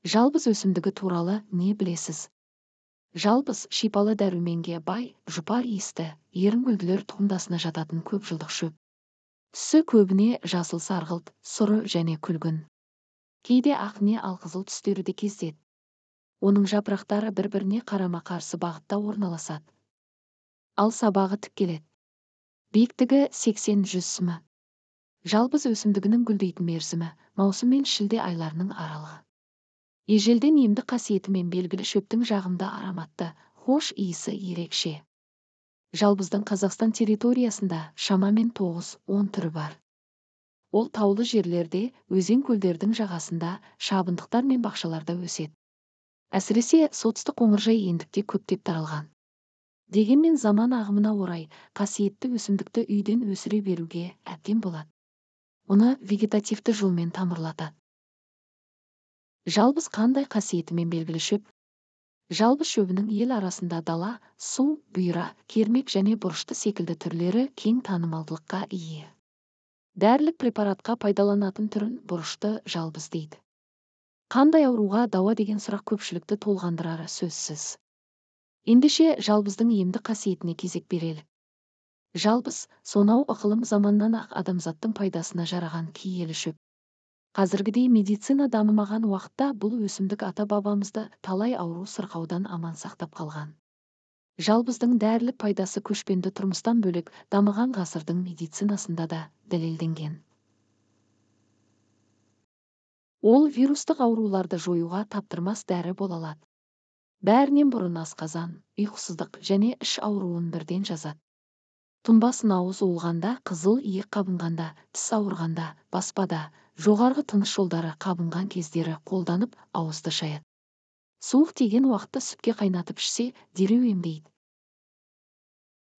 Жалбыз өсімдігі туралы не білесіз? Жалбыз шипалы дәруменге бай, жұпар иісті, ерінгүлділер тұқымдасына жататын көп жылдық шөп. Түсі көбіне жасыл сарғылт, сұры және күлгін. Кейде ақ не алқызыл түстері де кездеседі. Оның жапырақтары бір-біріне қарама-қарсы бағытта орналасады. Ал сабағы тікеледі. Биіктігі 80-100 см. Жалбыз өсімдігінің гүлдейтін мерзімі маусым мен шілде айларының аралығы. Ежелден емдік қасиетімен белгілі шөптің жағымды ароматты, хош иісі ерекше. Жалбыздың Қазақстан территориясында шамамен 9-10 түрі бар. Ол таулы жерлерде, өзен-көлдердің жағасында, шабындықтар мен бақшаларда өседі. Әсіресе солтүстік қоңыржай ендікте көптеп таралған. Дегенмен заман ағымына орай қасиетті өсімдікті үйден өсіре беруге әбден болады. Оны вегетативті жолмен тамырлатады. Жалбыз қандай қасиетімен белгілі шөп? Жалбыз шөбінің ел арасында дала, су, бұйра, кермек және бұрышты секілді түрлері кең танымалдылыққа ие. Дәрілік препаратқа пайдаланатын түрін бұрышты жалбыз дейді. Қандай ауруға дауа деген сұрақ көпшілікті толғандырары сөзсіз. Ендеше жалбыздың емдік қасиетіне кезек берелік. Жалбыз сонау ықылым заманнан ақ адамзаттың пайдасына жараған киелі шөп. Қазіргідей медицина дамымаған уақытта бұл өсімдік ата-бабамызды талай ауру сырқаудан аман сақтап қалған. Жалбыздың дәрілік пайдасы көшпенді тұрмыстан бөлек дамыған ғасырдың медицинасында да дәлелденген. Ол вирустық ауруларды жоюға таптырмас дәрі бола алады. Бәрінен бұрын асқазан, ұйқысыздық және іш ауруын бірден жазады. Тұнбасын ауыз олғанда, қызыл иек қабынғанда, тіс ауырғанда, баспада, жоғарғы тыныс жолдары қабынған кездері қолданып ауызды шаяды. Суық тиген уақытта сүтке қайнатып ішсе, дереу емдейді.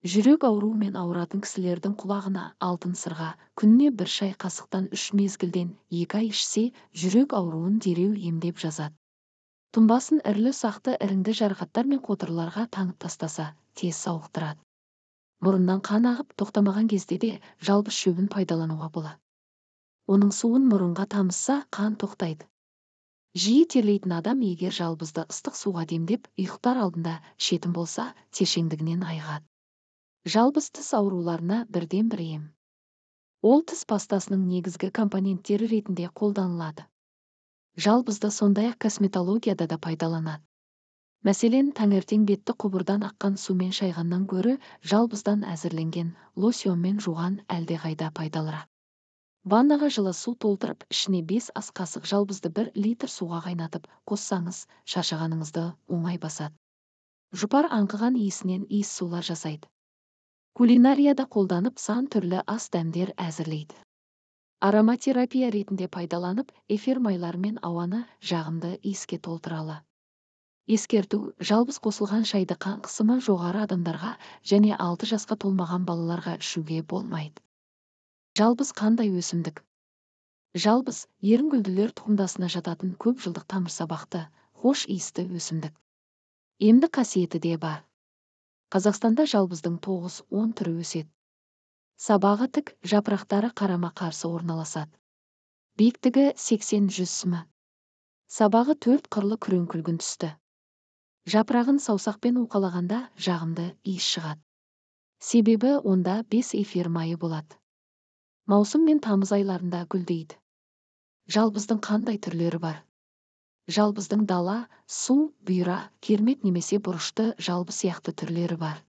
Жүрек ауруымен ауыратын кісілердің құлағына алтын сырға күніне 1 шай қасықтан 3 мезгілден 2 ай ішсе, жүрек ауруын дереу емдеп жазады. Тұнбасын ірілі-ұсақты іріңді жарақаттар мен қотырларға таңып тастаса, тез сауықтырады. Мұрыннан қан ағып тоқтамаған кезде де жалбыз шөбін пайдалануға болады. Оның суын мұрынға тамызса, қан тоқтайды. Жиі терлейтін адам егер жалбызды ыстық суға демдеп, ұйықтар алдында ішетін болса, тершеңдігінен айығады. Жалбыз тіс ауруларына бірден-бір ем. Ол тіс пастасының негізгі компоненттері ретінде қолданылады. Жалбызды сондай-ақ косметологияда да пайдаланады. Мәселен, таңертең бетті құбырдан аққан сумен шайғаннан гөрі жалбыздан әзірленген лосьонмен жуған әлдеқайда пайдалырақ. Ваннаға жылы су толтырып, ішіне 5 ас қасық жалбызды 1 литр суға қайнатып қоссаңыз, шаршағаныңызды оңай басады. Жұпар аңқыған иісінен иіс сулар жасайды. Кулинарияда қолданып сан түрлі ас дәмдер әзірлейді. Ароматерапия ретінде пайдаланып, эфир майларымен ауаны жағымды иіске толтыралы. Ескерту: жалбыз қосылған шайды қан қысымы жоғары адамдарға және 6 жасқа толмаған балаларға ішуге болмайды. Жалбыз қандай өсімдік? Жалбыз ерінгүлділер тұқымдасына жататын көп жылдық тамырсабақты, хош иісті өсімдік. Емдік қасиеті де бар. Қазақстанда жалбыздың 9-10 түрі өседі. Сабағы тік, жапырақтары қарама-қарсы орналасады. Биіктігі 80-100 см. Сабағы 4 қырлы күрең-күлгін түсті. Жапырағын саусақпен уқалағанда жағымды иіс шығады. Себебі онда 5 эфир майы болады. Маусым мен тамыз айларында гүлдейді. Жалбыздың қандай түрлері бар? Жалбыздың дала, су, бұйра, кермек немесе бұрышты жалбыз сияқты түрлері бар.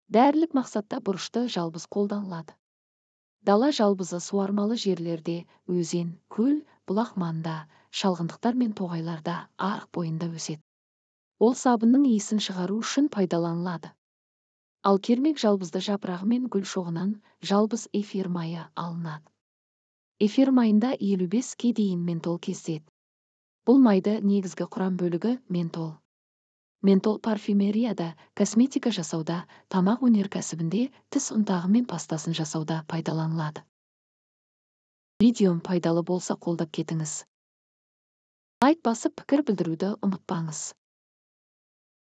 Дәрілік мақсатта бұрышты жалбыз қолданылады. Дала жалбызы суармалы жерлерде, өзен, көл, бұлақ маңында, шалғындықтар мен тоғайларда, арық бойында өседі. Ол сабынның иісін шығару үшін пайдаланылады. Ал кермек жалбызды жапырағы мен гүл шоғынан жалбыз эфир майы алынады. Эфир майында 55-ке дейін ментол кездеседі. Бұл майды негізгі құрам бөлігі ментол. Ментол парфюмерияда, косметика жасауда, тамақ өнеркәсібінде, тіс ұнтағы мен пастасын жасауда пайдаланылады. Видеом пайдалы болса қолдап кетіңіз. Лайк басып пікір білдіруді ұмытпаңыз.